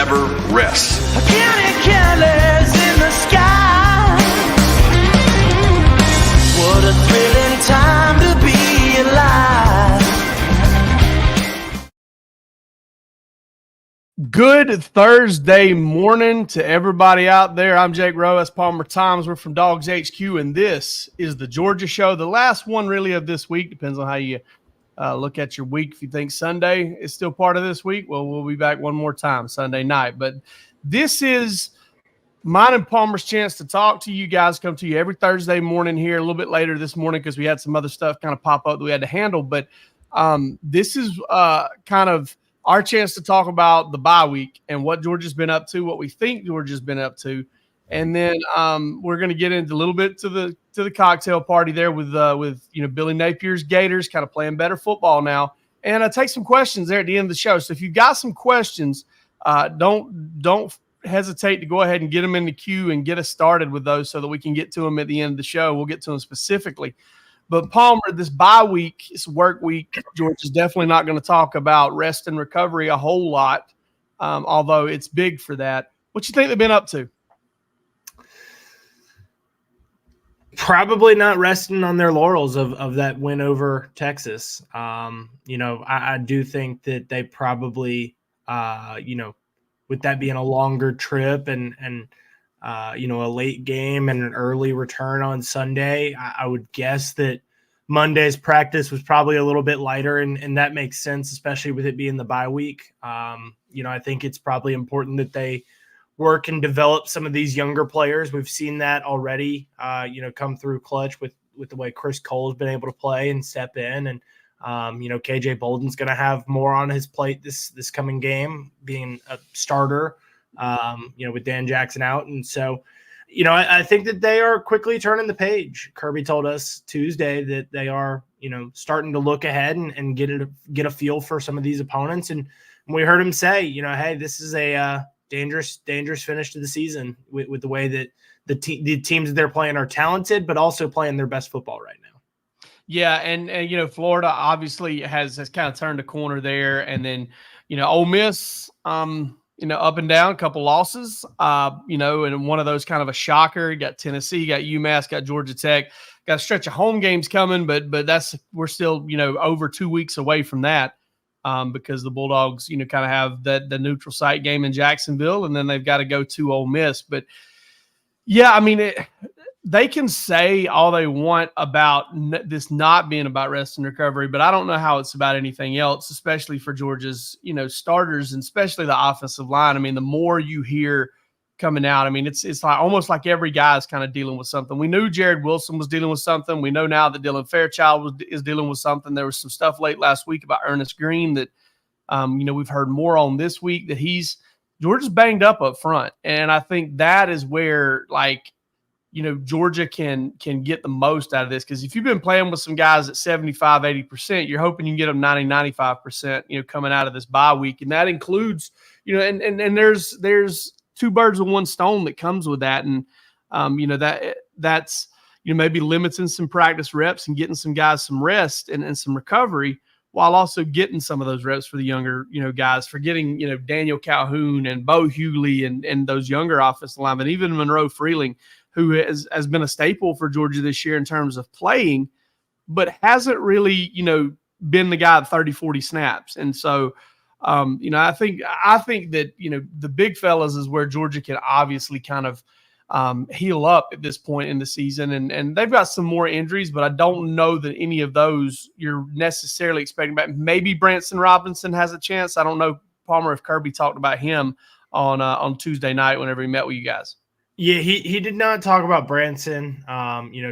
never rests. Counting careless in the sky. What a thrilling time to be alive. Good Thursday morning to everybody out there. I'm Jake Rowe. That's Palmer Thomas. We're from Dawgs HQ, and this is the Georgia Show. The last one really of this week. Depends on how you look at your week. If you think Sunday is still part of this week, well, we'll be back one more time Sunday night. But this is mine and Palmer's chance to talk to you guys, come to you every Thursday morning here, a little bit later this morning because we had some other stuff kind of pop up that we had to handle. But this is kind of our chance to talk about the bye week and what Georgia's been up to, what we think Georgia's been up to. And then we're going to get into a little bit to the cocktail party there with Billy Napier's Gators kind of playing better football now, and take some questions there at the end of the show. So if you've got some questions, don't hesitate to go ahead and get them in the queue and get us started with those so that we can get to them at the end of the show. We'll get to them specifically. But Palmer, this bye week, it's work week. Georgia's definitely not going to talk about rest and recovery a whole lot, although it's big for that. What you think they've been up to? Probably not resting on their laurels of that win over Texas. I do think that they probably, with that being a longer trip and a late game and an early return on Sunday, I would guess that Monday's practice was probably a little bit lighter, and that makes sense, especially with it being the bye week. I think it's probably important that they work and develop some of these younger players. We've seen that already, come through clutch with the way Chris Cole has been able to play and step in. And, KJ Bolden's going to have more on his plate this coming game, being a starter, with Dan Jackson out. And so, I think that they are quickly turning the page. Kirby told us Tuesday that they are, starting to look ahead and get a feel for some of these opponents. And we heard him say, hey, this is a dangerous finish to the season with the way that the teams that they're playing are talented, but also playing their best football right now. Yeah, and Florida obviously has kind of turned a corner there, and then Ole Miss, up and down, a couple losses, and one of those kind of a shocker. You got Tennessee, you got UMass, got Georgia Tech, got a stretch of home games coming, but we're still over 2 weeks away from that. Because the Bulldogs, kind of have the neutral site game in Jacksonville, and then they've got to go to Ole Miss. But, yeah, I mean, they can say all they want about this not being about rest and recovery, but I don't know how it's about anything else, especially for Georgia's, starters and especially the offensive line. I mean, the more you hear coming out, I mean, it's like almost like every guy is kind of dealing with something. We knew Jared Wilson was dealing with something. We know now that Dylan Fairchild is dealing with something. There was some stuff late last week about Ernest Green that, we've heard more on this week that Georgia's banged up front. And I think that is where, Georgia can get the most out of this. Because if you've been playing with some guys at 75, 80%, you're hoping you can get them 90, 95%, coming out of this bye week. And that includes, and there's two birds with one stone that comes with that. And, that's, maybe limiting some practice reps and getting some guys some rest and some recovery while also getting some of those reps for the younger, guys, for getting, Daniel Calhoun and Bo Hughley and those younger offensive linemen, even Monroe Freeling, who has been a staple for Georgia this year in terms of playing, but hasn't really, been the guy at 30, 40 snaps. And so, I think that, the big fellas is where Georgia can obviously kind of heal up at this point in the season. And they've got some more injuries, but I don't know that any of those you're necessarily expecting back. Maybe Branson Robinson has a chance. I don't know, Palmer, if Kirby talked about him on Tuesday night whenever he met with you guys. Yeah, he did not talk about Branson.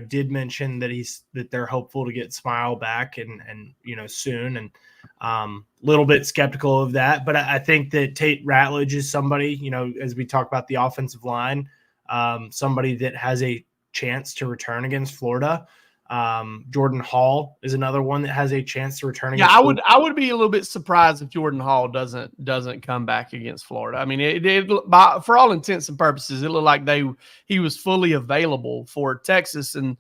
Did mention that they're hopeful to get Smile back and soon, and little bit skeptical of that. But I think that Tate Ratledge is somebody, as we talk about the offensive line, somebody that has a chance to return against Florida. Jordan Hall is another one that has a chance to return against Florida. I would be a little bit surprised if Jordan Hall doesn't come back against Florida. I mean, for all intents and purposes, it looked like he was fully available for Texas, and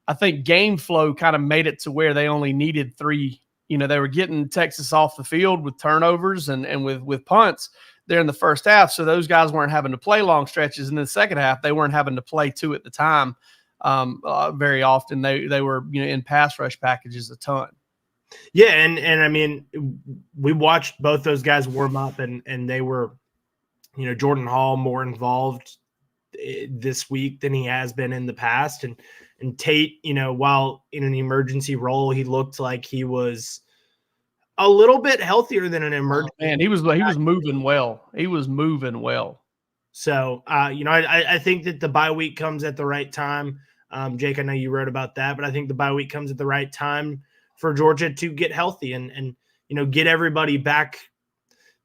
I think game flow kind of made it to where they only needed 3. They were getting Texas off the field with turnovers and with punts. there in the first half. So those guys weren't having to play long stretches. And then the second half, they weren't having to play two at the time. Very often they were, in pass rush packages a ton. Yeah. And I mean, we watched both those guys warm up and they were, Jordan Hall more involved this week than he has been in the past. And Tate, while in an emergency role, he looked like he was a little bit healthier than an emergency. Man, he was moving well. He was moving well. So, I think that the bye week comes at the right time. Jake, I know you wrote about that, but I think the bye week comes at the right time for Georgia to get healthy and get everybody back.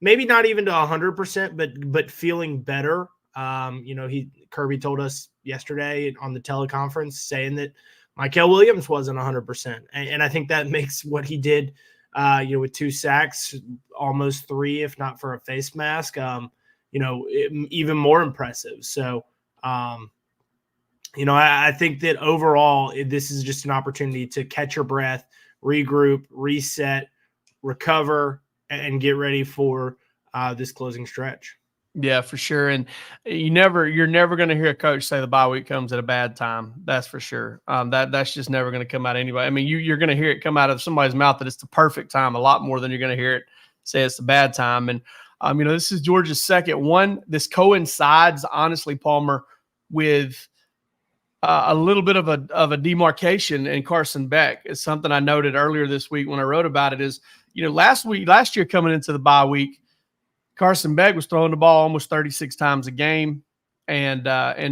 Maybe not even to 100%, but feeling better. Kirby told us yesterday on the teleconference saying that Mykel Williams wasn't 100%. And I think that makes what he did, with 2 sacks, almost 3, if not for a face mask, even more impressive. So, I think that overall, this is just an opportunity to catch your breath, regroup, reset, recover, and get ready for this closing stretch. Yeah, for sure. And you're never going to hear a coach say the bye week comes at a bad time. That's for sure. That's just never going to come out anyway. I mean, you're going to hear it come out of somebody's mouth that it's the perfect time a lot more than you're going to hear it say it's the bad time. And, this is Georgia's second one. This coincides, honestly, Palmer, with a little bit of a demarcation in Carson Beck. It's something I noted earlier this week when I wrote about it is, last year coming into the bye week, Carson Beck was throwing the ball almost 36 times a game. And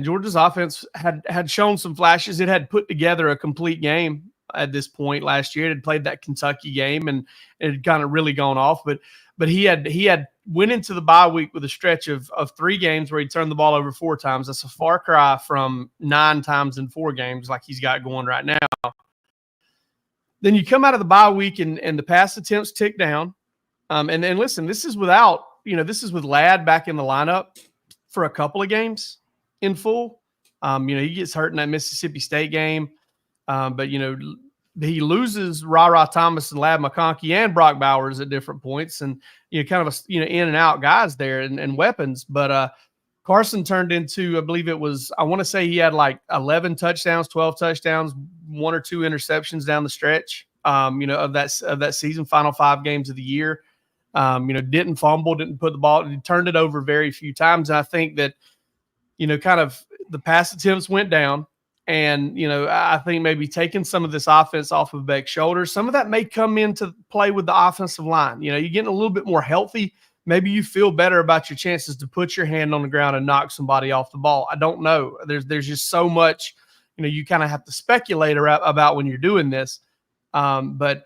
Georgia's offense had shown some flashes. It had put together a complete game at this point last year. It had played that Kentucky game and it had kind of really gone off. But he had went into the bye week with a stretch of 3 games where he turned the ball over 4 times. That's a far cry from 9 times in 4 games like he's got going right now. Then you come out of the bye week and the pass attempts tick down. And then listen, this is without, this is with Ladd back in the lineup for a couple of games in full. He gets hurt in that Mississippi State game. But he loses Ra Thomas and Ladd McConkey and Brock Bowers at different points, and kind of in and out guys there and weapons. But Carson turned into, I believe it was, I want to say he had like 11 touchdowns, 12 touchdowns, 1 or 2 interceptions down the stretch. Of that season, final 5 games of the year. Didn't fumble, didn't put the ball, he turned it over very few times. And I think that, kind of the pass attempts went down. And, I think maybe taking some of this offense off of Beck's shoulders, some of that may come into play with the offensive line. You're getting a little bit more healthy. Maybe you feel better about your chances to put your hand on the ground and knock somebody off the ball. I don't know. There's just so much, you kind of have to speculate about when you're doing this. But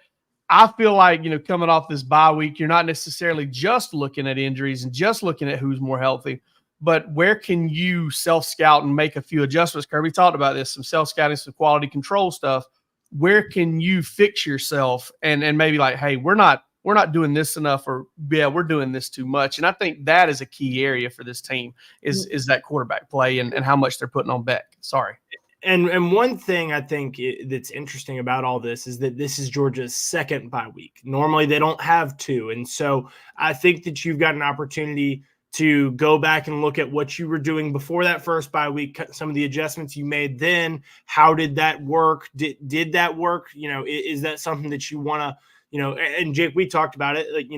I feel like, coming off this bye week, you're not necessarily just looking at injuries and just looking at who's more healthy. But where can you self-scout and make a few adjustments? Kirby talked about this, some self-scouting, some quality control stuff. Where can you fix yourself and maybe like, hey, we're not doing this enough, or yeah, we're doing this too much. And I think that is a key area for this team is that quarterback play and how much they're putting on Beck. Sorry. And one thing I think that's interesting about all this is that this is Georgia's second bye week. Normally they don't have 2. And so I think that you've got an opportunity to go back and look at what you were doing before that first bye week, some of the adjustments you made then. How did that work? Did that work? Is that something that you want to, and Jake, we talked about it, like,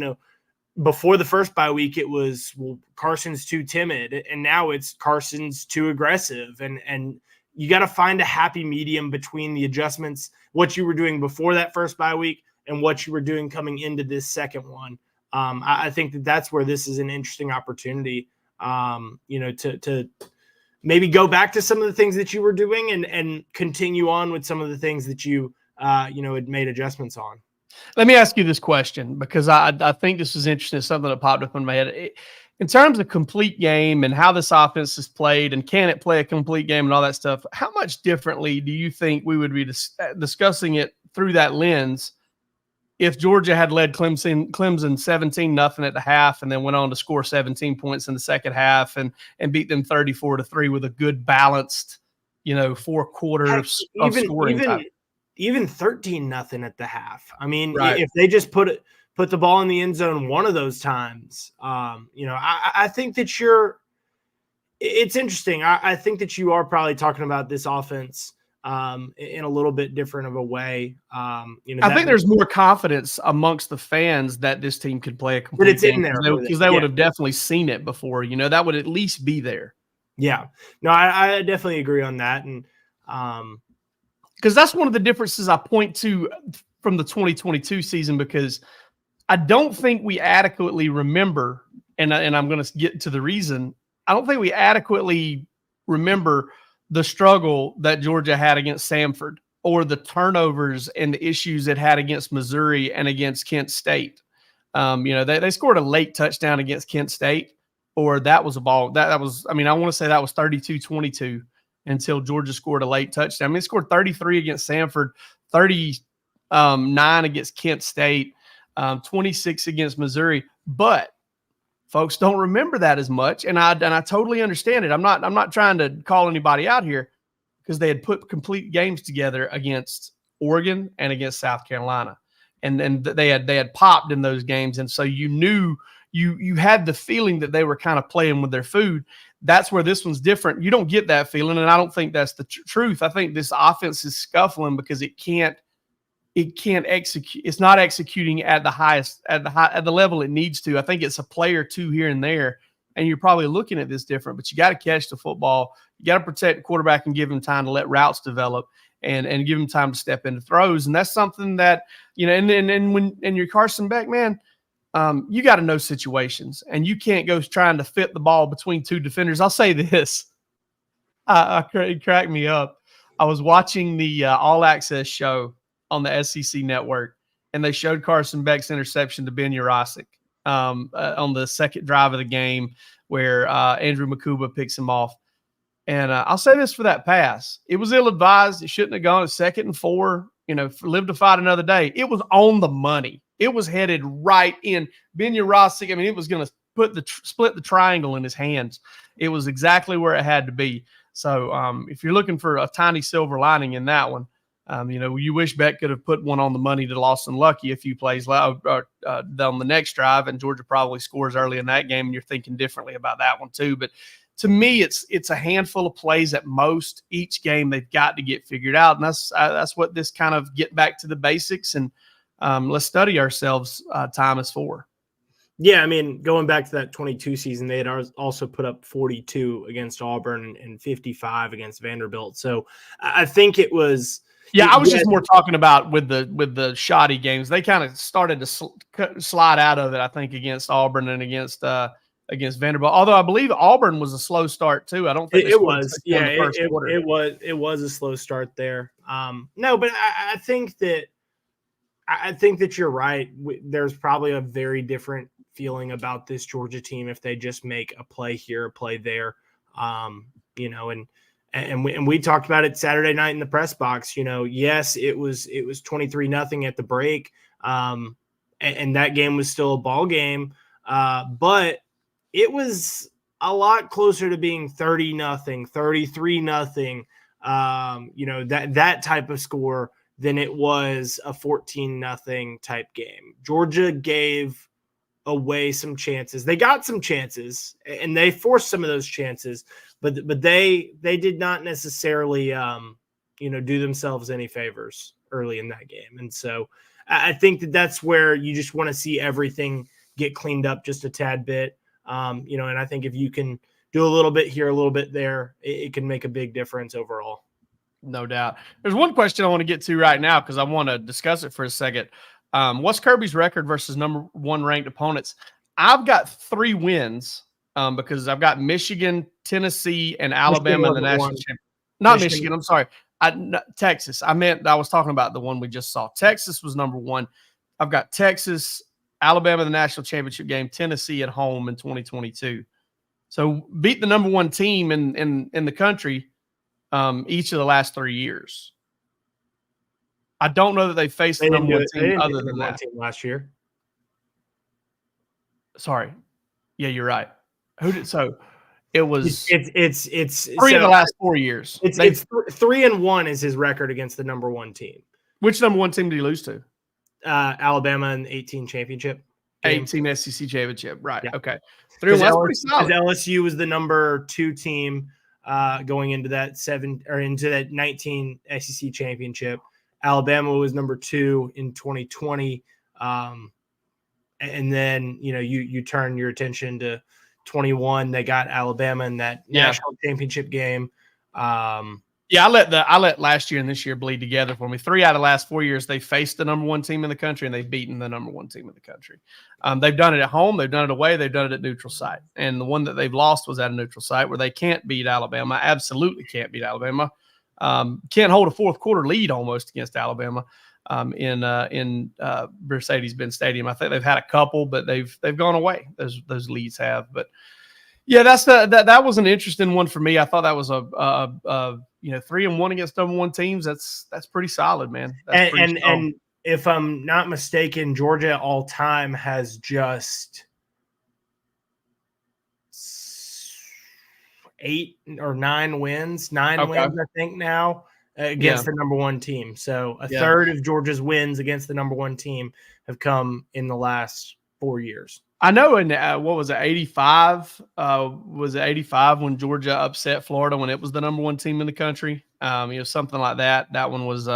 before the first bye week, it was, well, Carson's too timid, and now it's Carson's too aggressive. And you got to find a happy medium between the adjustments, what you were doing before that first bye week and what you were doing coming into this second one. I think that's where this is an interesting opportunity, to maybe go back to some of the things that you were doing and continue on with some of the things that you, had made adjustments on. Let me ask you this question, because I think this is interesting. It's something that popped up in my head. In terms of complete game and how this offense is played and can it play a complete game and all that stuff, how much differently do you think we would be discussing it through that lens if Georgia had led Clemson 17-0 at the half and then went on to score 17 points in the second half and beat them 34-3 with a good balanced, 4 quarters of scoring time? Even 13-0 at the half. I mean, right. If they just put put the ball in the end zone one of those times. I think that it's interesting. I think that you are probably talking about this offense in a little bit different of a way. I think there's more confidence amongst the fans that this team could play a complete it's game in there because they would have definitely seen it before. That would at least be there. Yeah, no, I definitely agree on that, and because that's one of the differences I point to from the 2022 season, because I don't think we adequately remember, and I'm going to get to the reason. I don't think we adequately remember the struggle that Georgia had against Samford, or the turnovers and the issues it had against Missouri and against Kent State. They scored a late touchdown against Kent State, or that was a ball that was, I want to say that was 32-22 until Georgia scored a late touchdown. They scored 33 against Samford, 39 against Kent State, 26 against Missouri, but folks don't remember that as much, and I totally understand it. I'm not trying to call anybody out here, because they had put complete games together against Oregon and against South Carolina, and they had popped in those games, and so you knew you had the feeling that they were kind of playing with their food. That's where this one's different. You don't get that feeling, and I don't think that's the truth. I think this offense is scuffling because it can't execute. It's not executing at the highest, at the level it needs to. I think it's a play or two here and there, and you're probably looking at this different, but you got to catch the football. You got to protect the quarterback and give him time to let routes develop and give him time to step into throws. And that's something that, and you're Carson Beck, man, you got to know situations, and you can't go trying to fit the ball between two defenders. I'll say this. It cracked me up. I was watching the All Access show on the SEC network, and they showed Carson Beck's interception to Ben Jurasik on the second drive of the game, where Andrew Makuba picks him off. And I'll say this for that pass. It was ill-advised. It shouldn't have gone. 2nd and 4, live to fight another day. It was on the money. It was headed right in. Ben Jurasik, it was going to split the triangle in his hands. It was exactly where it had to be. So if you're looking for a tiny silver lining in that one, you wish Beck could have put one on the money to Lawson Lucky a few plays on the next drive, and Georgia probably scores early in that game, and you're thinking differently about that one too. But to me, it's a handful of plays at most each game they've got to get figured out, and that's what this kind of get back to the basics and let's study ourselves time is for. Yeah, going back to that 22 season, they had also put up 42 against Auburn and 55 against Vanderbilt. So I think it was. Yeah, I was just more talking about with the shoddy games. They kind of started to slide out of it, I think, against Auburn and against Vanderbilt. Although I believe Auburn was a slow start too. I don't think it was. Yeah, it was a slow start there. No, but I think that you're right. There's probably a very different feeling about this Georgia team if they just make a play here, a play there. And we talked about it Saturday night in the press box. Yes, it was 23-0 at the break, and that game was still a ball game, but it was a lot closer to being 30-0, 33-0, that type of score than it was a 14-0 type game. Georgia gave away some chances. They got some chances, and they forced some of those chances, but they did not necessarily do themselves any favors early in that game. And so I think that's where you just want to see everything get cleaned up just a tad bit. And I think if you can do a little bit here, a little bit there, it can make a big difference overall. No doubt. There's one question I want to get to right now because I want to discuss it for a second. What's Kirby's record versus number 1 ranked opponents? I've got 3 wins because I've got Michigan, Tennessee, and Alabama in the national championship. Not Michigan. I'm sorry. Texas. I was talking about the one we just saw. Texas was number 1. I've got Texas, Alabama, the national championship game, Tennessee at home in 2022. So beat the number 1 team in the country each of the last 3 years. I don't know that they faced the number 1 team other than that. Team last year. Sorry. Yeah, you're right. It was it's 3 of the last 4 years. It's 3-1 is his record against the number 1 team. Which number 1 team did he lose to? Alabama in the 18 championship game. 18 SEC championship. Right. Yeah. Okay. 3-1. That's pretty solid. LSU was the number 2 team going into that 19 SEC championship. Alabama was number 2 in 2020. And then, you turn your attention to 21. They got Alabama in that national championship game. I let last year and this year bleed together for me. 3 out of the last 4 years, they faced the number 1 team in the country, and they've beaten the number 1 team in the country. They've done it at home, they've done it away, they've done it at neutral site. And the one that they've lost was at a neutral site where they can't beat Alabama. Absolutely can't beat Alabama. Can't hold a fourth quarter lead almost against Alabama in Mercedes-Benz Stadium. I think they've had a couple, but they've gone away. Those leads have, but. Yeah, that was an interesting one for me. I thought that was a 3-1 against number 1 teams. That's pretty solid, man. And if I'm not mistaken, Georgia all time has just 8 or 9 wins. 9 wins, I think, now against the number 1 team. So a third of Georgia's wins against the number 1 team have come in the last 4 years. I know in what was it, 85? Was it 85 when Georgia upset Florida when it was the number 1 team in the country? Something like that. That one was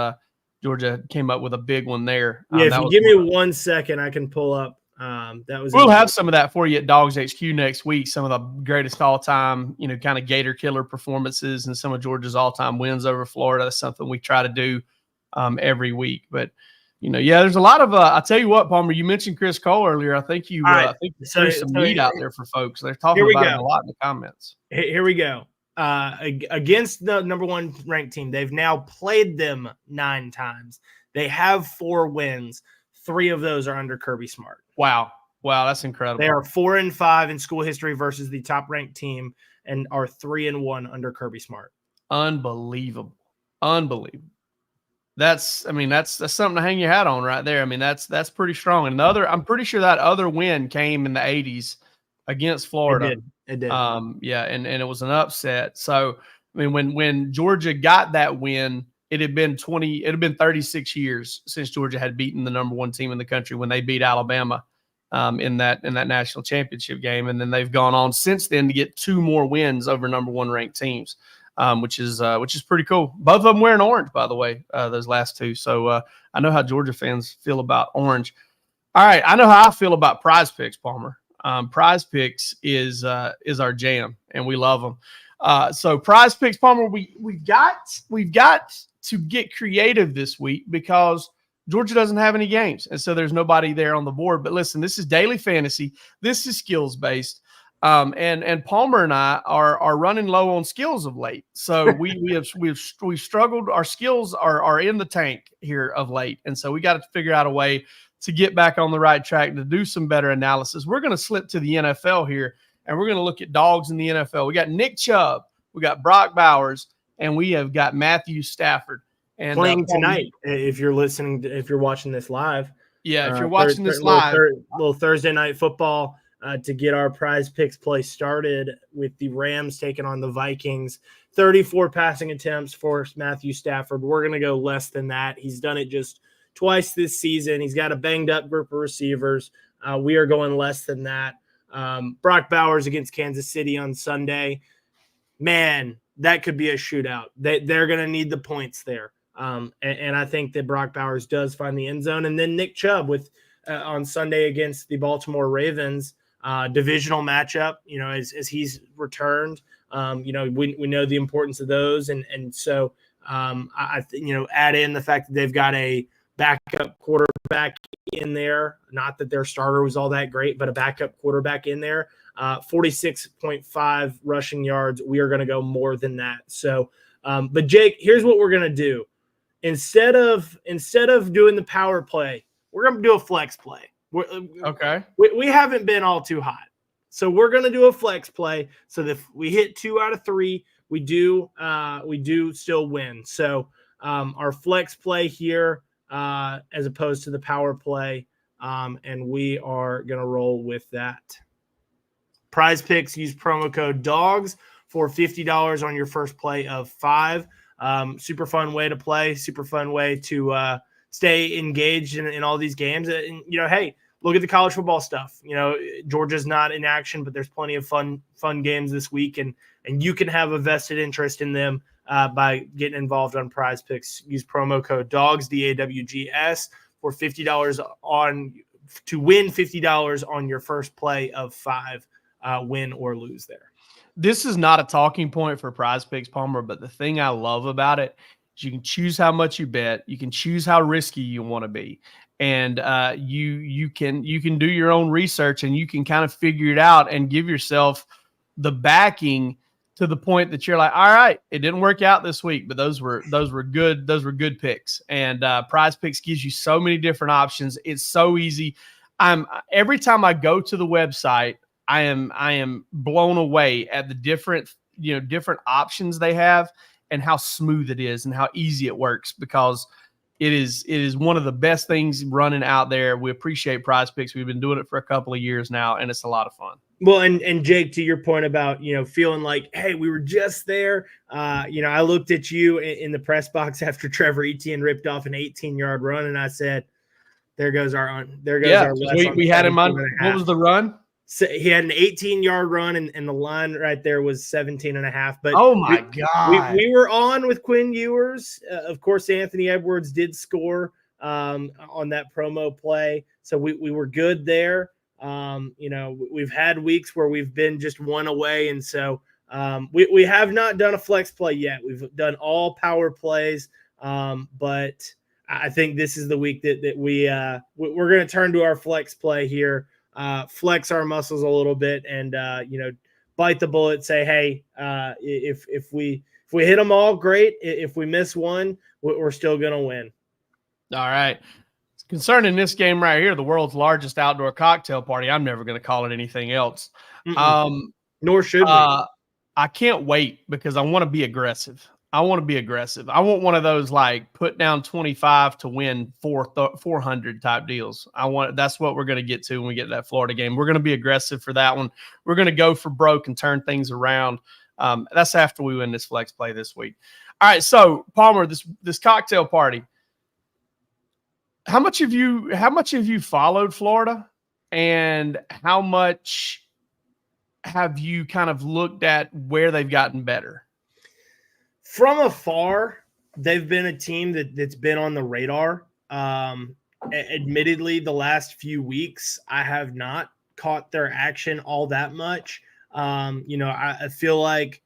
Georgia came up with a big one there. If you give me 1 second, I can pull up. We'll have some of that for you at Dawgs HQ next week. Some of the greatest all-time, kind of Gator killer performances and some of Georgia's all-time wins over Florida. That's something we try to do every week, but. There's a lot of. I'll tell you what, Palmer. You mentioned Chris Cole earlier. I think you threw some meat out there for folks. They're talking about it a lot in the comments. Here we go. Against the number 1 ranked team, they've now played them 9 times. They have 4 wins. 3 of those are under Kirby Smart. Wow, that's incredible. They are 4-5 in school history versus the top ranked team, and are 3-1 under Kirby Smart. Unbelievable. That's something to hang your hat on right there. I mean, that's pretty strong. And I'm pretty sure that other win came in the 80s against Florida. It did. And it was an upset. So, I mean, when Georgia got that win, it had been 36 years since Georgia had beaten the number 1 team in the country when they beat Alabama in that national championship game. And then they've gone on since then to get 2 more wins over number 1 ranked teams. Which is pretty cool. Both of them wearing orange, by the way, those last 2. So I know how Georgia fans feel about orange. All right, I know how I feel about PrizePicks, Palmer. PrizePicks is our jam, and we love them. So PrizePicks, Palmer, we've got to get creative this week because Georgia doesn't have any games, and so there's nobody there on the board. But listen, this is daily fantasy. This is skills based. And Palmer and I are running low on skills of late. So we've struggled. Our skills are in the tank here of late. And so we got to figure out a way to get back on the right track to do some better analysis. We're going to slip to the NFL here, and we're going to look at dogs in the NFL. We got Nick Chubb, we got Brock Bowers, and we have got Matthew Stafford. And playing tonight, if you're watching this live. Yeah, if you're watching this live. Little Thursday night football. To get our PrizePicks play started with the Rams taking on the Vikings. 34 passing attempts for Matthew Stafford. We're going to go less than that. He's done it just twice this season. He's got a banged-up group of receivers. We are going less than that. Brock Bowers against Kansas City on Sunday. Man, that could be a shootout. They're going to need the points there. And I think that Brock Bowers does find the end zone. And then Nick Chubb on Sunday against the Baltimore Ravens. Divisional matchup, as he's returned, we know the importance of those. And so add in the fact that they've got a backup quarterback in there. Not that their starter was all that great, but a backup quarterback in there. 46.5 rushing yards. We are going to go more than that. So, but Jake, here's what we're going to do. Instead of doing the power play, we're going to do a flex play. Okay. We haven't been all too hot. So we're going to do a flex play so that if we hit 2 out of 3, we do still win. So our flex play here as opposed to the power play, and we are going to roll with that. PrizePicks, use promo code DAWGS for $50 on your first play of 5. Super fun way to play, super fun way to stay engaged in all these games. And, hey, look at the college football stuff. Georgia's not in action, but there's plenty of fun games this week, and you can have a vested interest in them by getting involved on PrizePicks. Use promo code DAWGS, DAWGS, for $50 to win $50 on your first play of 5, win or lose there. This is not a talking point for PrizePicks, Palmer, but the thing I love about it is you can choose how much you bet. You can choose how risky you want to be. And you can do your own research, and you can kind of figure it out and give yourself the backing to the point that you're like, all right, it didn't work out this week, but those were good picks. And PrizePicks gives you so many different options. It's so easy. Every time I go to the website, I am blown away at the different options they have and how smooth it is and how easy it works, because it is one of the best things running out there. We appreciate PrizePicks. We've been doing it for a couple of years now, and it's a lot of fun. Well, and Jake, to your point about, feeling like, hey, we were just there. I looked at you in the press box after Trevor Etienne ripped off an 18-yard run, and I said, there goes our we had him on. What was the run? So he had an 18-yard run, and the line right there was 17.5. But oh my God, we were on with Quinn Ewers. Of course, Anthony Edwards did score on that promo play, so we were good there. We've had weeks where we've been just one away, and so we have not done a flex play yet. We've done all power plays, but I think this is the week that we're going to turn to our flex play here. Flex our muscles a little bit, and bite the bullet. Say, hey, if we hit them all, great. If we miss one, we're still gonna win. All right. Concerning this game right here, the world's largest outdoor cocktail party, I'm never going to call it anything else. Nor should we. I can't wait, because I want to be aggressive. I want one of those like put down 25 to win 400 type deals. That's what we're going to get to when we get to that Florida game. We're going to be aggressive for that one. We're going to go for broke and turn things around. That's after we win this flex play this week. All right. So Palmer, this cocktail party, how much have you followed Florida, and how much have you kind of looked at where they've gotten better? From afar, they've been a team that's been on the radar. Admittedly, the last few weeks, I have not caught their action all that much. I feel like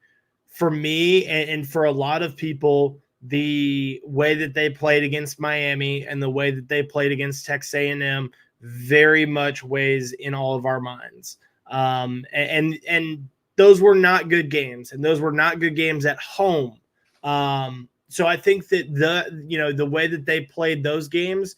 for me and for a lot of people, the way that they played against Miami and the way that they played against Texas A&M very much weighs in all of our minds. And those were not good games, and those were not good games at home. So I think that the way that they played those games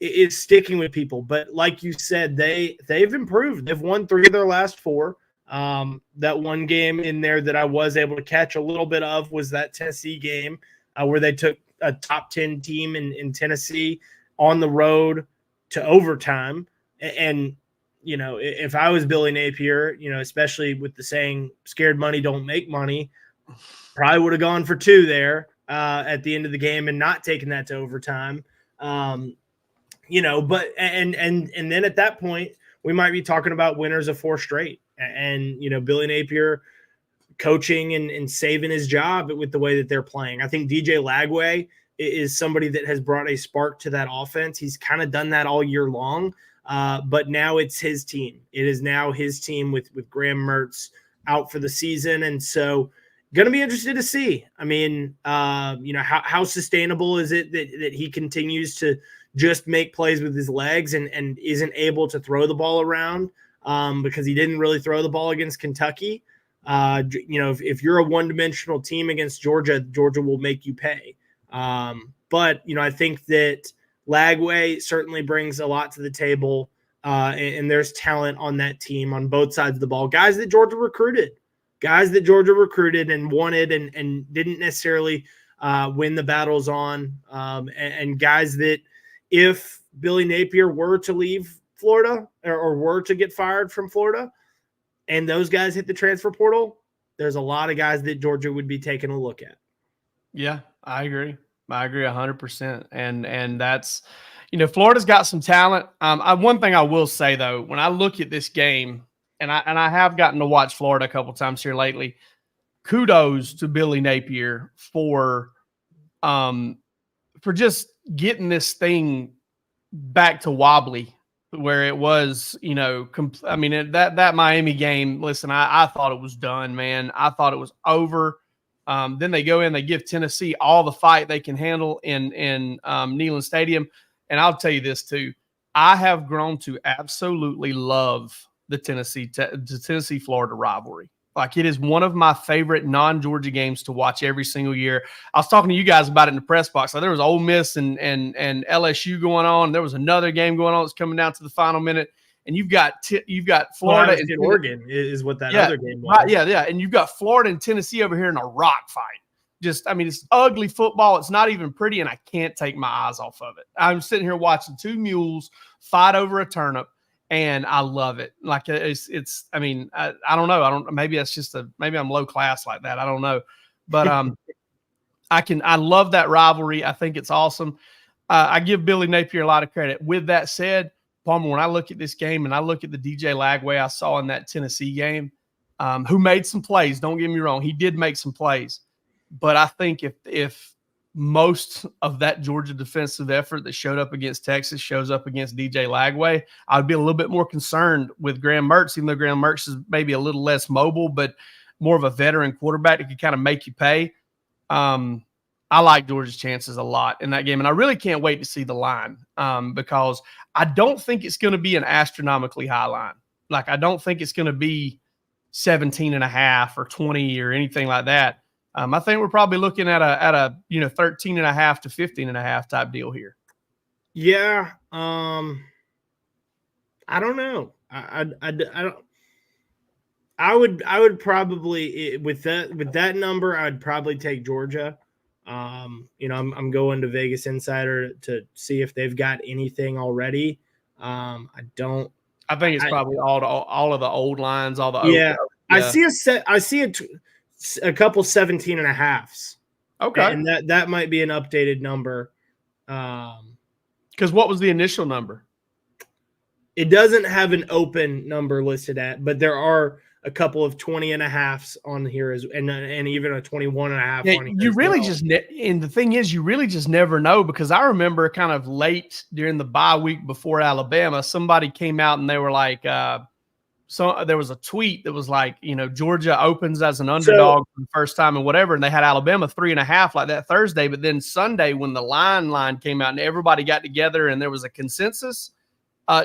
is sticking with people. But like you said, they've improved. They've won 3 of their last 4. That one game in there that I was able to catch a little bit of was that Tennessee game where they took a top 10 team in Tennessee on the road to overtime. And, if I was Billy Napier, especially with the saying, scared money don't make money, probably would have gone for 2 there at the end of the game and not taken that to overtime. But and then at that point, we might be talking about winners of 4 straight. And, Billy Napier coaching and saving his job with the way that they're playing. I think DJ Lagway is somebody that has brought a spark to that offense. He's kind of done that all year long, but now it's his team. It is now his team with Graham Mertz out for the season. And so going to be interested to see. I mean, how sustainable is it that he continues to just make plays with his legs and isn't able to throw the ball around because he didn't really throw the ball against Kentucky. If you're a one-dimensional team against Georgia will make you pay. But I think that Lagway certainly brings a lot to the table, and there's talent on that team on both sides of the ball. Guys that Georgia recruited and wanted and didn't necessarily win the battles on, and guys that if Billy Napier were to leave Florida or were to get fired from Florida, and those guys hit the transfer portal, there's a lot of guys that Georgia would be taking a look at. Yeah, I agree. I agree 100%. And that's, Florida's got some talent. One thing I will say though, when I look at this game, and I have gotten to watch Florida a couple times here lately, kudos to Billy Napier for just getting this thing back to wobbly where it was, that Miami game, listen, I thought it was done, man. I thought it was over. Then they go in, they give Tennessee all the fight they can handle in Neyland Stadium. And I'll tell you this too. I have grown to absolutely love the Tennessee-Florida rivalry. Like, it is one of my favorite non-Georgia games to watch every single year. I was talking to you guys about it in the press box. So there was Ole Miss and LSU going on. There was another game going on that's coming down to the final minute. And you've got Florida and Oregon is what that other game was. Yeah. And you've got Florida and Tennessee over here in a rock fight. It's ugly football. It's not even pretty, and I can't take my eyes off of it. I'm sitting here watching two mules fight over a turnip, and I love it. Like, I don't know. Maybe that's maybe I'm low class like that. I don't know. But I love that rivalry. I think it's awesome. I give Billy Napier a lot of credit. With that said, Palmer, when I look at this game and I look at the DJ Lagway I saw in that Tennessee game, who made some plays, don't get me wrong, he did make some plays. But I think if most of that Georgia defensive effort that showed up against Texas shows up against DJ Lagway, I'd be a little bit more concerned with Graham Mertz, even though Graham Mertz is maybe a little less mobile, but more of a veteran quarterback that could kind of make you pay. I like Georgia's chances a lot in that game, and I really can't wait to see the line because I don't think it's going to be an astronomically high line. Like, I don't think it's going to be 17.5 or 20 or anything like that. I think we're probably looking at a 13.5 to 15.5 type deal here. Yeah, I don't know. I don't. I would probably with that number, I'd probably take Georgia. I'm going to Vegas Insider to see if they've got anything already. I don't. I think it's probably all of the old lines, all the I see a couple 17.5s. Okay, and that might be an updated number. Because what was the initial number? It doesn't have an open number listed but there are a couple of 20.5s on here and even a 21.5 on here. You really and the thing is, you really just never know, because I remember kind of late during the bye week before Alabama, somebody came out and they were like, so there was a tweet that was like, Georgia opens as an underdog for the first time and whatever, and they had Alabama 3.5 like that Thursday. But then Sunday, when the line came out and everybody got together and there was a consensus,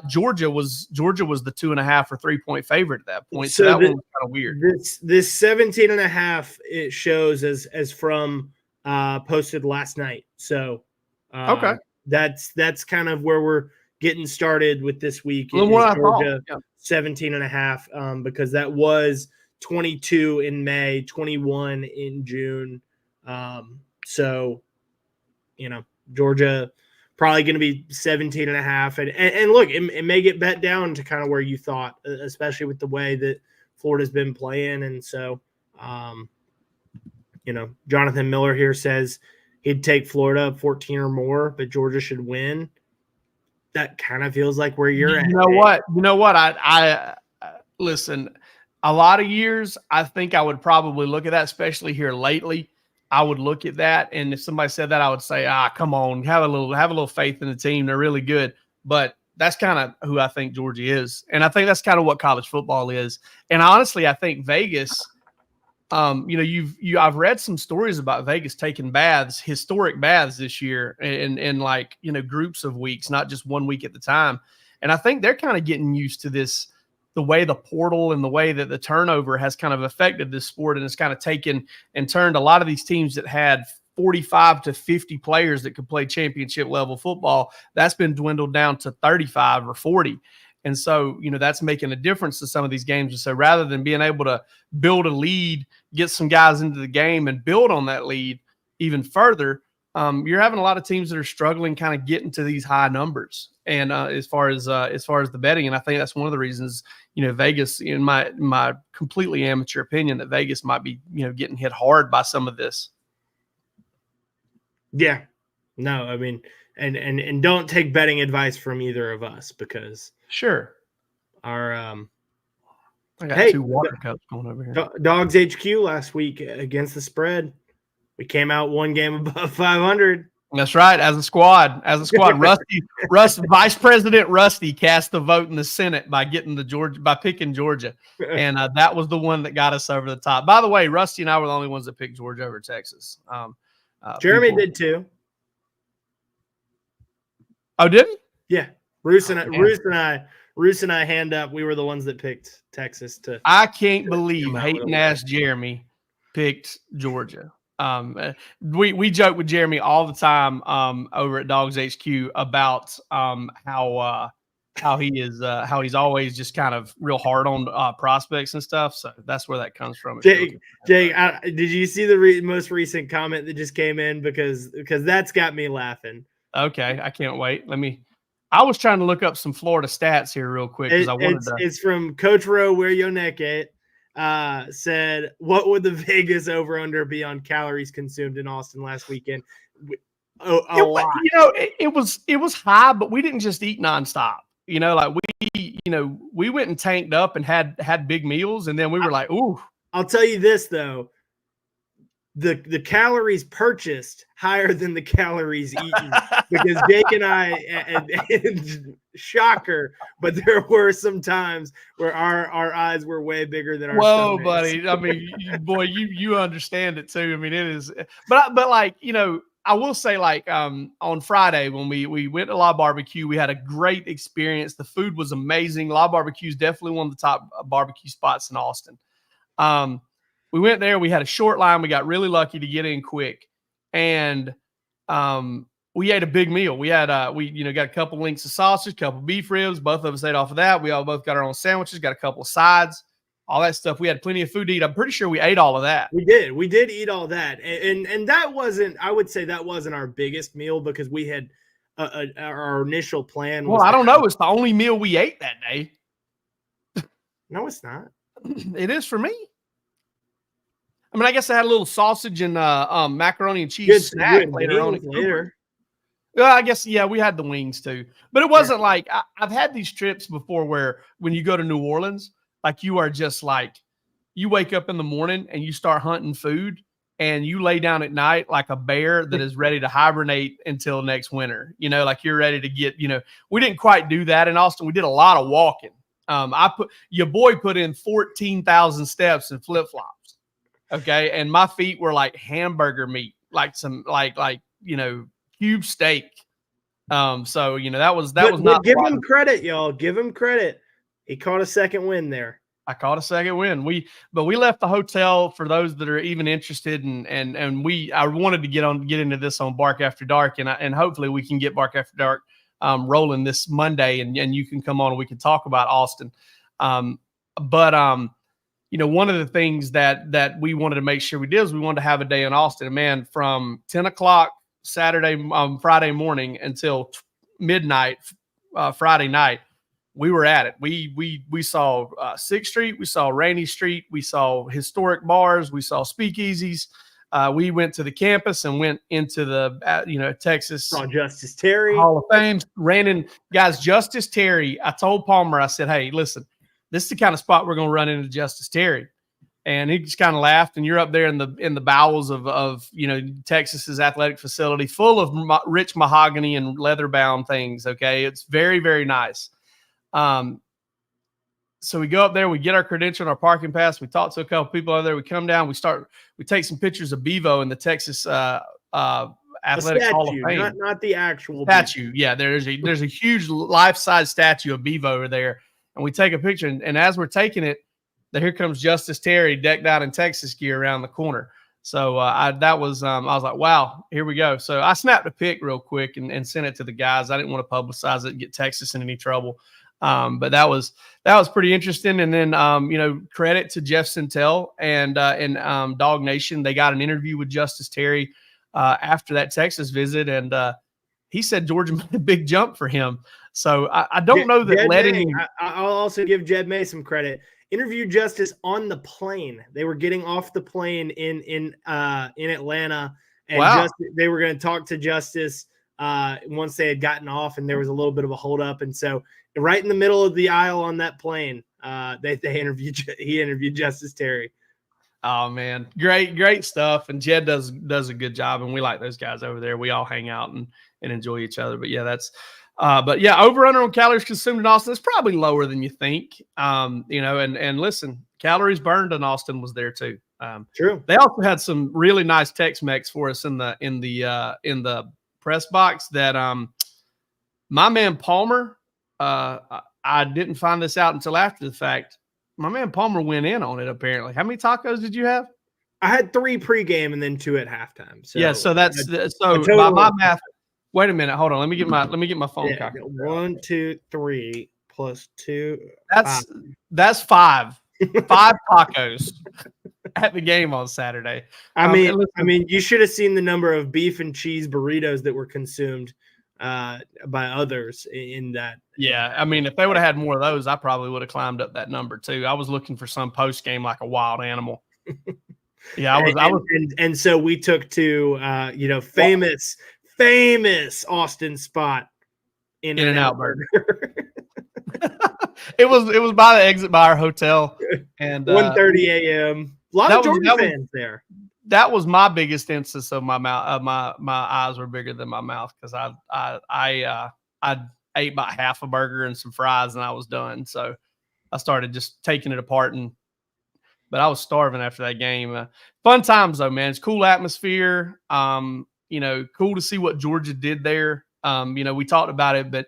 Georgia was the 2.5 or 3-point favorite at that point. So that one was kind of weird. This 17.5 it shows as from posted last night. So okay, that's kind of where we're getting started with this week. Georgia 17.5 because that was 22 in May, 21 in June. So Georgia probably going to be 17.5. And look, it may get bet down to kind of where you thought, especially with the way that Florida's been playing. And so, Jonathan Miller here says he'd take Florida 14 or more, but Georgia should win. That kind of feels like where you're at. You know what? I listen, a lot of years, I think I would probably look at that, especially here lately. I would look at that, and if somebody said that, I would say, come on, have a little faith in the team. They're really good. But that's kind of who I think Georgia is. And I think that's kind of what college football is. And honestly, I think Vegas, I've read some stories about Vegas taking historic baths this year in like, groups of weeks, not just 1 week at the time. And I think they're kind of getting used to this, the way the portal and the way that the turnover has kind of affected this sport. And it's kind of taken and turned a lot of these teams that had 45 to 50 players that could play championship level football, that's been dwindled down to 35 or 40. And so, that's making a difference to some of these games. And so rather than being able to build a lead, get some guys into the game and build on that lead even further, you're having a lot of teams that are struggling kind of getting to these high numbers. And as far as the betting, and I think that's one of the reasons, Vegas, in my completely amateur opinion, that Vegas might be, getting hit hard by some of this. Yeah, No, I mean, and don't take betting advice from either of us because Sure. our I got hey, 2 water cups going over here. Dawgs HQ last week against the spread. We came out one game above 500. That's right. As a squad, Vice President Rusty cast the vote in the Senate by picking Georgia, and that was the one that got us over the top. By the way, Rusty and I were the only ones that picked Georgia over Texas. Jeremy did too. Oh, did he? Yeah, Roos and I hand up. We were the ones that picked Texas to. I can't believe hating ass Jeremy picked Georgia. We joke with Jeremy all the time over at Dawgs HQ about how he's always just kind of real hard on prospects and stuff. So that's where that comes from. Jake, did you see the most recent comment that just came in because that's got me laughing. Okay, I can't wait. I was trying to look up some Florida stats here real quick because I wanted to. It's from Coach Rowe. Where your neck at? Said, what would the Vegas over under be on calories consumed in Austin last weekend? A lot. It was high, but we didn't just eat nonstop. Like we went and tanked up and had big meals, and then we were like, ooh. I'll tell you this though. The calories purchased higher than the calories eaten because Jake and I, and shocker, but there were some times where our eyes were way bigger than our stomachs. Buddy. I mean, you understand it too. I mean, it is, but like, I will say like on Friday when we went to La Barbecue, we had a great experience. The food was amazing. La Barbecue is definitely one of the top barbecue spots in Austin. We went there. We had a short line. We got really lucky to get in quick, and we ate a big meal. We had got a couple links of sausage, a couple beef ribs. Both of us ate off of that. We all both got our own sandwiches, got a couple of sides, all that stuff. We had plenty of food to eat. I'm pretty sure we ate all of that. We did eat all that, and that wasn't. I would say that wasn't our biggest meal because we had our initial plan. Well, I don't know. It's the only meal we ate that day. No, it's not. It is for me. I mean, I guess I had a little sausage and macaroni and cheese snack later on. Well, I guess, yeah, we had the wings too. But it wasn't like I've had these trips before where when you go to New Orleans, like you are just like you wake up in the morning and you start hunting food and you lay down at night like a bear that is ready to hibernate until next winter. Like you're ready to get, we didn't quite do that in Austin. We did a lot of walking. Your boy put in 14,000 steps in flip-flops. Okay. And my feet were like hamburger meat, like some, cube steak. So, that was not. Give him credit, y'all. Give him credit. He caught a second win there. I caught a second win. We left the hotel for those that are even interested. I wanted to get into this on Bark After Dark and hopefully we can get Bark After Dark rolling this Monday and you can come on and we can talk about Austin. One of the things that we wanted to make sure we did is we wanted to have a day in Austin. And man, from 10 o'clock Friday morning until midnight Friday night, we were at it. We saw 6th Street, we saw Rainey Street, we saw historic bars, we saw speakeasies. We went to the campus and went into the Texas saw Justice Terry Hall of Fame. Ran in guys. Justice Terry. I told Palmer, I said, "Hey, listen, this is the kind of spot we're going to run into Justice Terry." And he just kind of laughed. And you're up there in the bowels of Texas's athletic facility, full of rich mahogany and leather bound things. Okay, it's very, very nice. So we go up there, we get our credential and our parking pass. We talk to a couple people over there. We come down, we take some pictures of Bevo in the Texas Athletics Hall of Fame. Not the actual statue. Bevo. Yeah, there's a huge life-size statue of Bevo over there. And we take a picture, and as we're taking it, here comes Justice Terry decked out in Texas gear around the corner. So I was like, wow, here we go. So I snapped a pic real quick and sent it to the guys. I didn't want to publicize it and get Texas in any trouble. But that was pretty interesting. And then, credit to Jeff Sintel and Dog Nation. They got an interview with Justice Terry after that Texas visit. And he said Georgia made a big jump for him. So I don't know that I'll also give Jed May some credit. Interviewed Justice on the plane. They were getting off the plane in Atlanta and Wow. they were going to talk to Justice once they had gotten off, and there was a little bit of a holdup, and so right in the middle of the aisle on that plane, he interviewed Justice Terry. Oh man, great stuff. And Jed does a good job, and we like those guys over there. We all hang out and enjoy each other. But yeah, that's over under on calories consumed in Austin is probably lower than you think. And listen, calories burned in Austin was there too. True. They also had some really nice Tex-Mex for us in the press box that my man Palmer, I didn't find this out until after the fact. My man Palmer went in on it, apparently. How many tacos did you have? I had 3 pregame and then 2 at halftime. So yeah, so that's by my math. Wait a minute, hold on. Let me get my phone copy. 1, 2, 3 plus 2. That's 5. 5 tacos at the game on Saturday. I mean, you should have seen the number of beef and cheese burritos that were consumed by others in that. Yeah, I mean, if they would have had more of those, I probably would have climbed up that number too. I was looking for some post game like a wild animal. Yeah, I was, and so we took to famous Austin spot In-N-Out Burger. It was by the exit by our hotel, and 1:30 a.m. A lot of Georgia fans there. That was my biggest instance of my mouth. My eyes were bigger than my mouth because I ate about half a burger and some fries and I was done. So I started just taking it apart but I was starving after that game. Fun times though, man. It's cool atmosphere. Cool to see what Georgia did there. We talked about it, but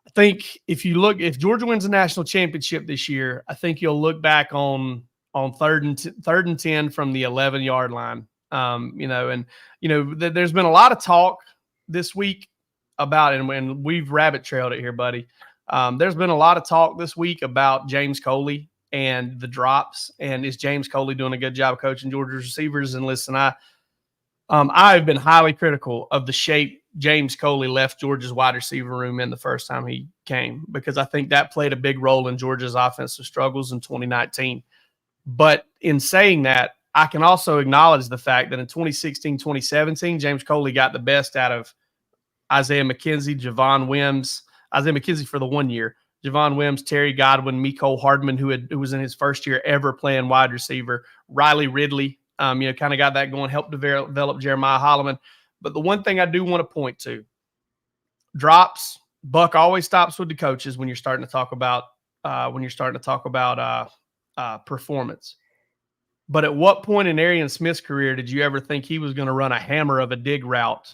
I think if Georgia wins the national championship this year, I think you'll look back on third and 10 from the 11-yard line. There's been a lot of talk this week about it, and we've rabbit trailed it here, buddy. There's been a lot of talk this week about James Coley and the drops, and is James Coley doing a good job of coaching Georgia's receivers? And listen, I've been highly critical of the shape James Coley left Georgia's wide receiver room in the first time he came, because I think that played a big role in Georgia's offensive struggles in 2019. But in saying that, I can also acknowledge the fact that in 2016, 2017, James Coley got the best out of Isaiah McKenzie, Javon Wims, Isaiah McKenzie for the 1 year, Javon Wims, Terry Godwin, Mecole Hardman, who was in his first year ever playing wide receiver, Riley Ridley, kind of got that going, helped develop Jeremiah Holloman. But the one thing I do want to point to, drops, Buck always stops with the coaches when you're starting to talk about performance. But at what point in Arian Smith's career did you ever think he was going to run a hammer of a dig route,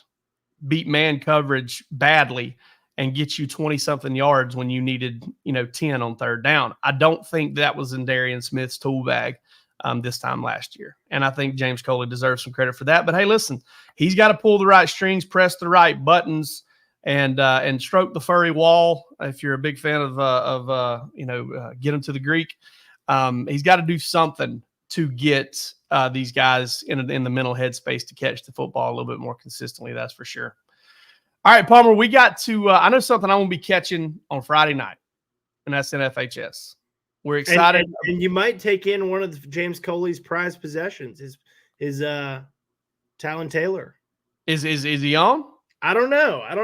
beat man coverage badly, and get you 20-something yards when you needed 10 on third down? I don't think that was in Darian Smith's tool bag this time last year. And I think James Coley deserves some credit for that. But hey, listen, he's got to pull the right strings, press the right buttons, and stroke the furry wall. If you're a big fan of get him to the Greek, he's got to do something to get these guys in the mental headspace to catch the football a little bit more consistently. That's for sure. All right, Palmer, we got to I know something I won't be catching on Friday night, and that's NFHS. We're excited. And you might take in one of James Coley's prized possessions, his Talon Taylor. Is he on? I don't know. I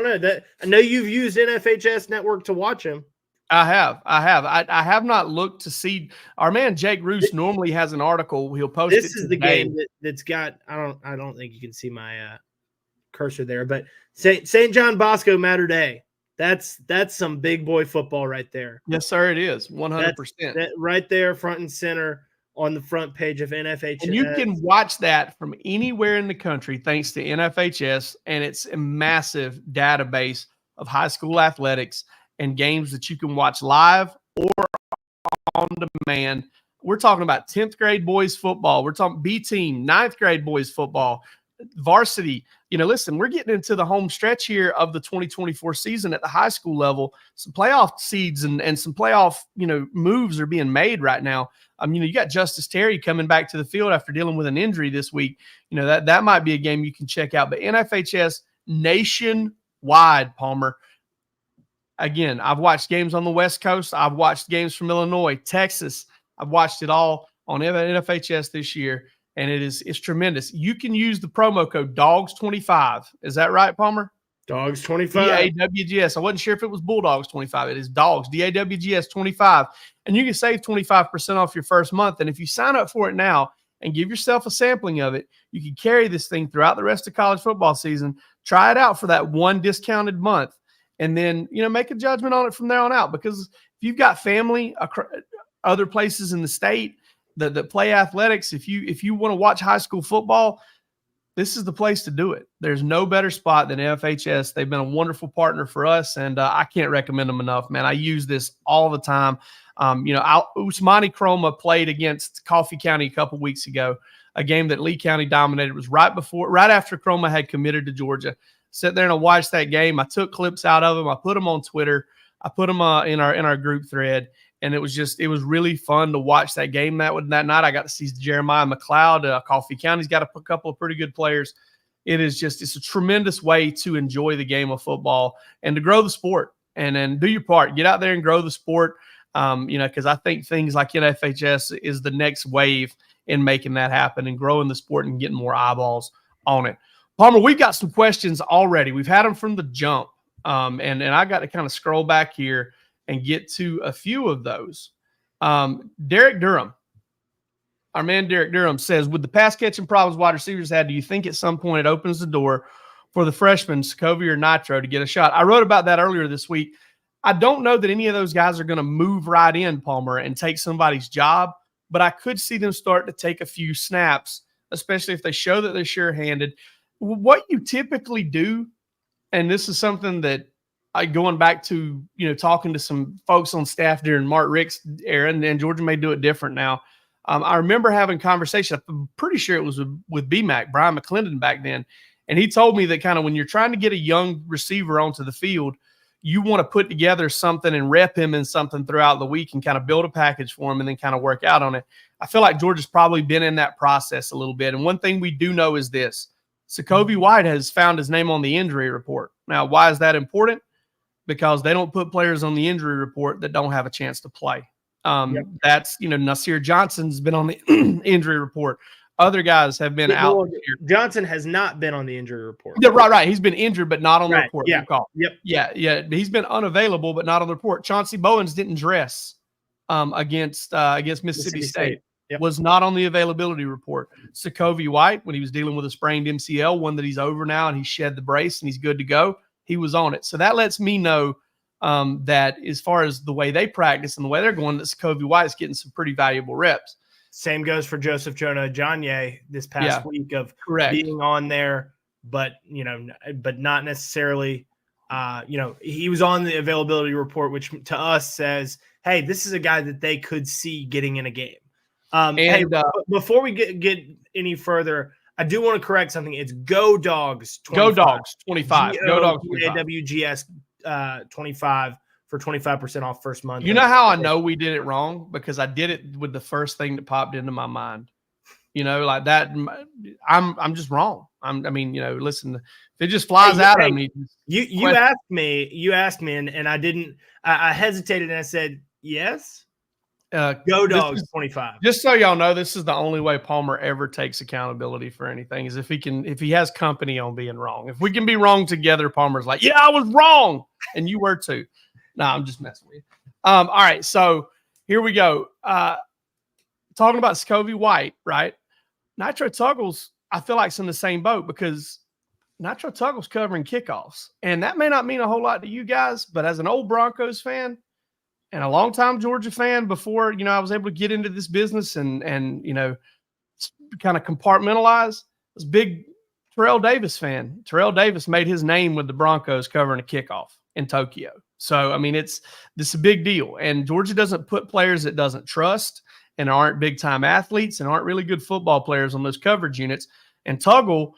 know you've used NFHS Network to watch him. I have. I have not looked to see. Our man Jake Roos normally has an article. He'll post it. This is the game that's got. I don't think you can see my cursor there, but St. John Bosco Mater Day. That's some big boy football right there. Yes, sir. It is 100%. Right there, front and center on the front page of NFHS. And you can watch that from anywhere in the country thanks to NFHS and its massive database of high school athletics and games that you can watch live or on demand. We're talking about 10th grade boys football. We're talking B team, 9th grade boys football, varsity. Listen, we're getting into the home stretch here of the 2024 season at the high school level. Some playoff seeds and some playoff, moves are being made right now. You got Justice Terry coming back to the field after dealing with an injury this week. That might be a game you can check out. But NFHS nationwide, Palmer. Again, I've watched games on the West Coast. I've watched games from Illinois, Texas. I've watched it all on NFHS this year. and it's tremendous. You can use the promo code DAWGS25. Is that right, Palmer? DawgsHQ. DAWGS. I wasn't sure if it was Bulldogs 25. It is Dawgs, DAWGS 25. And you can save 25% off your first month. And if you sign up for it now and give yourself a sampling of it, you can carry this thing throughout the rest of college football season. Try it out for that one discounted month. And then, make a judgment on it from there on out. Because if you've got family, other places in the state that play athletics, if you want to watch high school football, this is the place to do it. There's no better spot than FHS. They've been a wonderful partner for us, and I can't recommend them enough, man. I use this all the time. Usmani Croma played against Coffee County a couple weeks ago, a game that Lee County dominated. It was right after Croma had committed to Georgia. Sit there and I watched that game. I took clips out of them. I put them on Twitter. I put them in our group thread. And it was really fun to watch that game that night. I got to see Jeremiah McLeod. Coffee County's got a couple of pretty good players. It's a tremendous way to enjoy the game of football and to grow the sport and do your part. Get out there and grow the sport. Because I think things like NFHS is the next wave in making that happen and growing the sport and getting more eyeballs on it. Palmer, we've got some questions already. We've had them from the jump. And I got to kind of scroll back here and get to a few of those. Derek Durham, our man Derek Durham says, with the pass catching problems wide receivers had, do you think at some point it opens the door for the freshmen, Sokovia or Nitro, to get a shot? I wrote about that earlier this week. I don't know that any of those guys are going to move right in, Palmer, and take somebody's job, but I could see them start to take a few snaps, especially if they show that they're sure-handed. What you typically do, and this is something that going back to, talking to some folks on staff during Mark Rick's era, and Georgia may do it different now. I remember having conversation. I'm pretty sure it was with BMAC, Brian McClendon back then. And he told me that kind of when you're trying to get a young receiver onto the field, you want to put together something and rep him in something throughout the week and kind of build a package for him and then kind of work out on it. I feel like Georgia's probably been in that process a little bit. And one thing we do know is this: Sokovia White has found his name on the injury report. Now, why is that important? Because they don't put players on the injury report that don't have a chance to play. That's, Nasir Johnson's been on the injury report. Other guys have been out. Johnson has not been on the injury report. Yeah, right. He's been injured, but not on the report. Yeah. Yeah. He's been unavailable, but not on the report. Chauncey Bowens didn't dress against Mississippi State. Yep. Was not on the availability report. Sokovia White, when he was dealing with a sprained MCL, one that he's over now and he shed the brace and he's good to go, he was on it. So that lets me know that as far as the way they practice and the way they're going, that Sokovia White is getting some pretty valuable reps. Same goes for Joseph Jonah Ajonye this past week of being on there, but not necessarily, he was on the availability report, which to us says, hey, this is a guy that they could see getting in a game. Before we get any further, I do want to correct something. It's Go Dogs 25. Go Dogs 25. Go Dogs 25. DAWGS 25 for 25% off first month. You know how I know we did it wrong? Because I did it with the first thing that popped into my mind. Like that. I'm just wrong. Listen, if it just flies out of me. You asked me, and I didn't. I hesitated and I said yes. Go Dogs 25. Just so y'all know, this is the only way Palmer ever takes accountability for anything, is if he has company on being wrong. If we can be wrong together, Palmer's like, yeah, I was wrong, and you were too. No, I'm just messing with you. All right, so here we go. Talking about Sokovia White, right? Nitro Tuggles, I feel like it's in the same boat because Nitro Tuggles covering kickoffs, and that may not mean a whole lot to you guys, but as an old Broncos fan and a longtime Georgia fan before, I was able to get into this business and kind of compartmentalize. I was a big Terrell Davis fan. Terrell Davis made his name with the Broncos covering a kickoff in Tokyo. So, this is a big deal. And Georgia doesn't put players it doesn't trust and aren't big-time athletes and aren't really good football players on those coverage units. And Tuggle,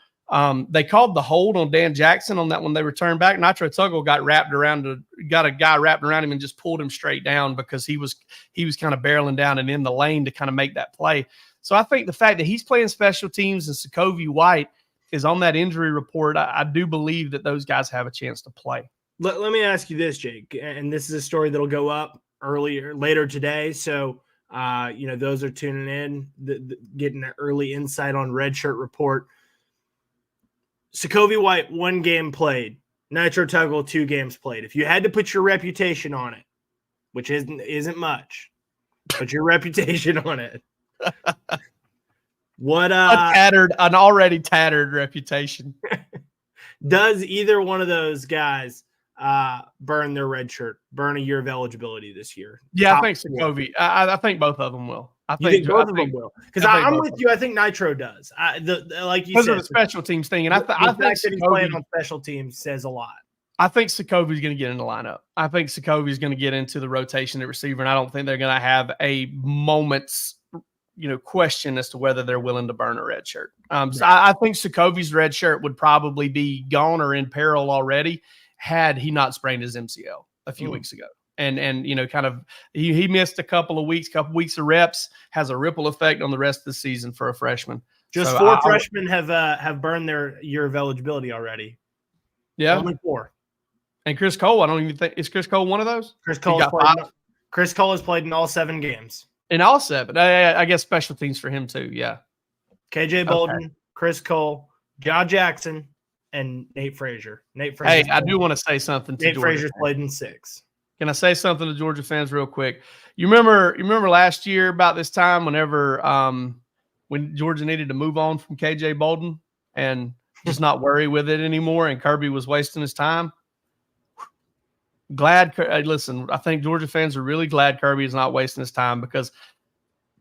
they called the hold on Dan Jackson on that when they returned back. Nitro Tuggle got a guy wrapped around him and just pulled him straight down because he was kind of barreling down and in the lane to kind of make that play. So I think the fact that he's playing special teams and Sokovia White is on that injury report, I do believe that those guys have a chance to play. Let me ask you this, Jake, and this is a story that'll go up later today. So Those are tuning in, getting an early insight on Redshirt Report. Sokovia White, 1 game played. Nitro Tuggle, 2 games played. If you had to put your reputation on it, which isn't much, put your reputation on it. What an already tattered reputation. Does either one of those guys burn their red shirt, burn a year of eligibility this year? Yeah, I think Sokovia. I think both of them will. You think both of them will? Because I'm with you. I think Nitro does. Like you said, because of the special teams thing, and I think that he's playing on special teams says a lot. I think Sokovia's going to get in the lineup. I think Sokovia's going to get into the rotation at receiver, and I don't think they're going to have a moment's question as to whether they're willing to burn a red shirt. So I think Sokovia's red shirt would probably be gone or in peril already had he not sprained his MCL a few weeks ago. And kind of he missed a couple of weeks of reps, has a ripple effect on the rest of the season for a freshman. Just 4 freshmen have burned their year of eligibility already. Yeah, only 4. And Chris Cole, I don't even think is Chris Cole one of those. Chris Cole has played in all 7 games. In all 7, I guess special teams for him too. Yeah, KJ Bolden, Chris Cole, John Jackson, and Nate Frazier. Hey, I do want to say something. Nate Frazier's played in 6. Can I say something to Georgia fans real quick? You remember last year about this time whenever when Georgia needed to move on from KJ Bolden and just not worry with it anymore, and Kirby was wasting his time. Listen, I think Georgia fans are really glad Kirby is not wasting his time, because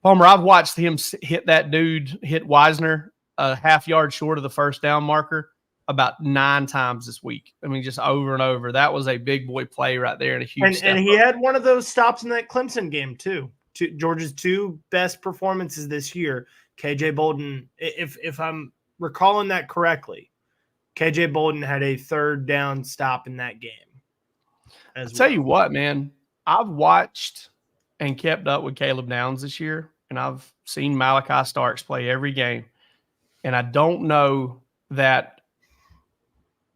Palmer, I've watched him hit Wisner a half yard short of the first down marker about 9 times this week. I mean, just over and over. That was a big boy play right there and a huge and he had one of those stops in that Clemson game too. Georgia's 2 best performances this year. KJ Bolden, if I'm recalling that correctly, KJ Bolden had a 3rd down stop in that game. I'll tell you what, man, I've watched and kept up with Caleb Downs this year, and I've seen Malachi Starks play every game. And I don't know that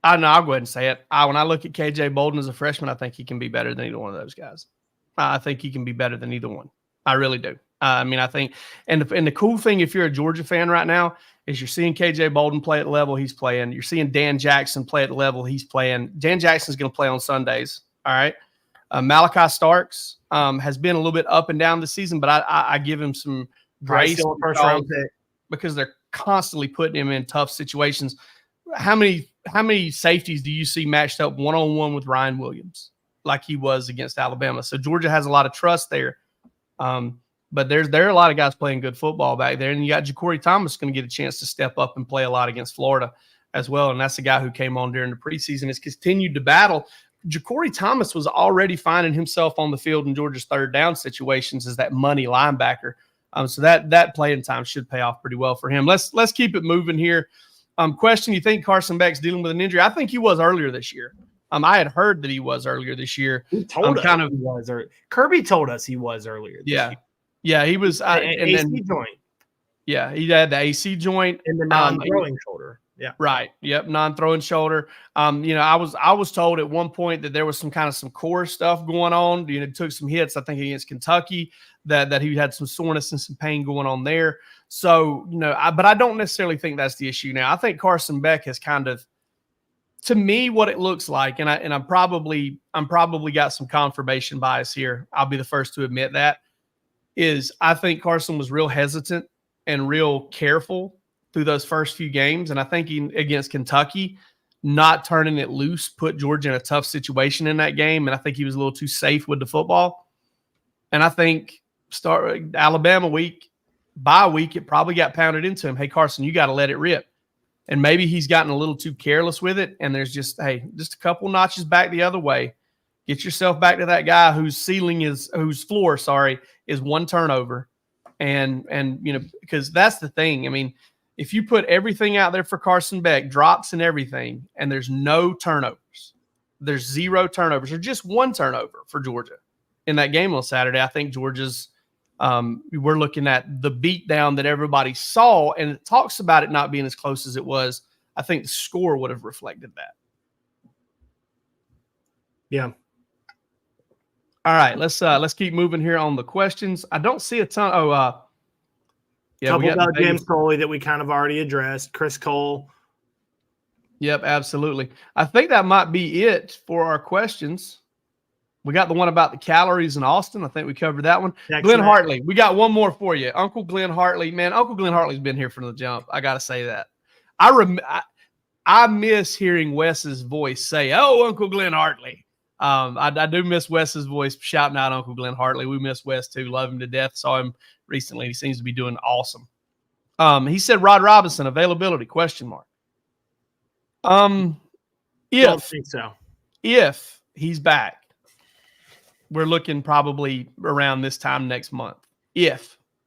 I'll go ahead and say it. When I look at KJ Bolden as a freshman, I think he can be better than either one of those guys. I think he can be better than either one. I really do. I think, and the cool thing, if you're a Georgia fan right now, is you're seeing KJ Bolden play at the level he's playing. You're seeing Dan Jackson play at the level he's playing. Dan Jackson's going to play on Sundays. All right. Malachi Starks has been a little bit up and down this season, but I give him some grace because they're constantly putting him in tough situations. How many safeties do you see matched up one-on-one with Ryan Williams like he was against Alabama? So Georgia has a lot of trust there. But there are a lot of guys playing good football back there. And you got Ja'Cory Thomas going to get a chance to step up and play a lot against Florida as well. And that's the guy who came on during the preseason, has continued to battle. Ja'Cory Thomas was already finding himself on the field in Georgia's 3rd down situations as that money linebacker. So that playing time should pay off pretty well for him. Let's keep it moving here. Question, you think Carson Beck's dealing with an injury? I think he was earlier this year. I had heard that he was earlier this year. He told us he was. Kirby told us he was earlier this year. Yeah, he was. AC joint. Yeah, he had the AC joint. And the non-throwing shoulder. Yeah. Right. Yep. Non-throwing shoulder. I was told at one point that there was some core stuff going on. Took some hits, I think, against Kentucky, that he had some soreness and some pain going on there. So, but I don't necessarily think that's the issue now. I think Carson Beck has to me, what it looks like, and I'm probably got some confirmation bias here. I'll be the first to admit that, is I think Carson was real hesitant and real careful through those first few games. And I think against Kentucky, not turning it loose put Georgia in a tough situation in that game. And I think he was a little too safe with the football. And I think Alabama bye week, it probably got pounded into him. Hey, Carson, you got to let it rip. And maybe he's gotten a little too careless with it. And there's just a couple notches back the other way. Get yourself back to that guy whose floor is 1 turnover. And because that's the thing. I mean, if you put everything out there for Carson Beck, drops and everything, and there's no turnovers, there's 0 turnovers or just 1 turnover for Georgia in that game on Saturday, I think Georgia's we're looking at the beatdown that everybody saw, and it talks about it not being as close as it was. I think the score would have reflected that. Yeah. All right, let's keep moving here on the questions. I don't see a ton. Oh, yeah, we Couple got about the James Coley that we kind of already addressed. Chris Cole. Yep, absolutely. I think that might be it for our questions. We got the one about the calories in Austin. I think we covered that one. Glenn Hartley, we got one more for you. Uncle Glenn Hartley, man, Uncle Glenn Hartley's been here from the jump. I got to say that. I miss hearing Wes's voice say, "Oh, Uncle Glenn Hartley." I do miss Wes's voice shouting out Uncle Glenn Hartley. We miss Wes too. Love him to death. Saw him recently. He seems to be doing awesome. He said Rod Robinson availability ? Don't think so. If he's back, we're looking probably around this time next month.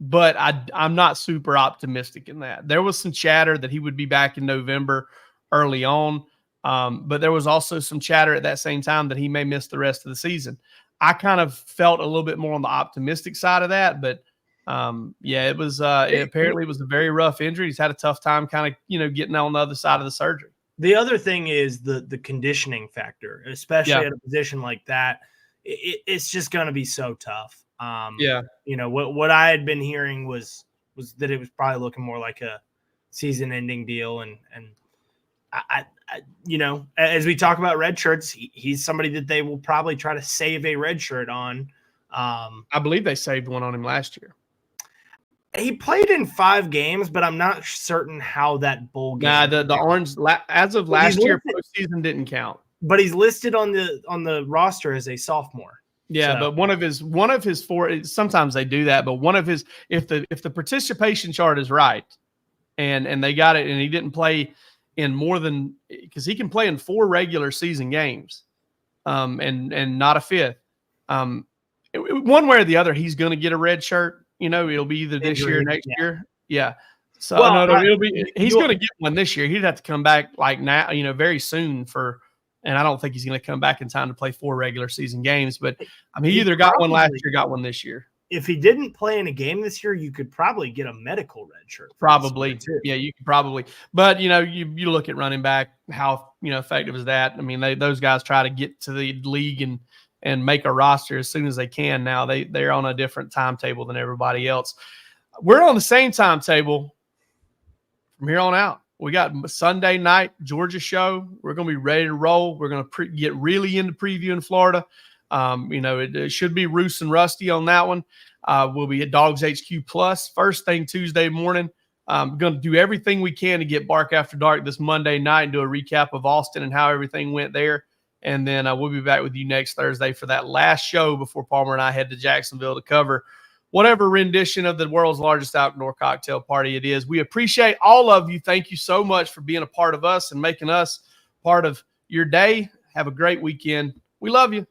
But I'm not super optimistic in that. There was some chatter that he would be back in November early on. But there was also some chatter at that same time that he may miss the rest of the season. I kind of felt a little bit more on the optimistic side of that, but it was apparently it was a very rough injury. He's had a tough time kind of, getting on the other side of the surgery. The other thing is the conditioning factor, especially at a position like that. It's just going to be so tough. What I had been hearing was that it was probably looking more like a season-ending deal, and I as we talk about red shirts, he's somebody that they will probably try to save a red shirt on. I believe they saved one on him last year. He played in 5 games, but I'm not certain how that bowl game. Nah, the orange as of last year, postseason didn't count. But he's listed on the roster as a sophomore. Yeah, but one of his 4. Sometimes they do that, but one of his if the participation chart is right, and they got it, and he didn't play in more than, because he can play in 4 regular season games, and not a 5th. One way or the other, he's going to get a red shirt. It'll be either this year or next year. Yeah. So he's going to get one this year. He'd have to come back like now, very soon and I don't think he's going to come back in time to play 4 regular season games. But he either got one last year, got one this year. If he didn't play in a game this year, you could probably get a medical red shirt. Probably. Yeah, you could probably. But, you look at running back, how, effective is that? Those guys try to get to the league and make a roster as soon as they can. Now they're on a different timetable than everybody else. We're on the same timetable from here on out. We got Sunday night Georgia show. We're going to be ready to roll. We're going to get really into previewing Florida. It should be Roos and Rusty on that one. We'll be at Dawgs HQ Plus first thing Tuesday morning. I'm going to do everything we can to get Bark After Dark this Monday night and do a recap of Austin and how everything went there. And then we'll be back with you next Thursday for that last show before Palmer and I head to Jacksonville to cover whatever rendition of the world's largest outdoor cocktail party it is. We appreciate all of you. Thank you so much for being a part of us and making us part of your day. Have a great weekend. We love you.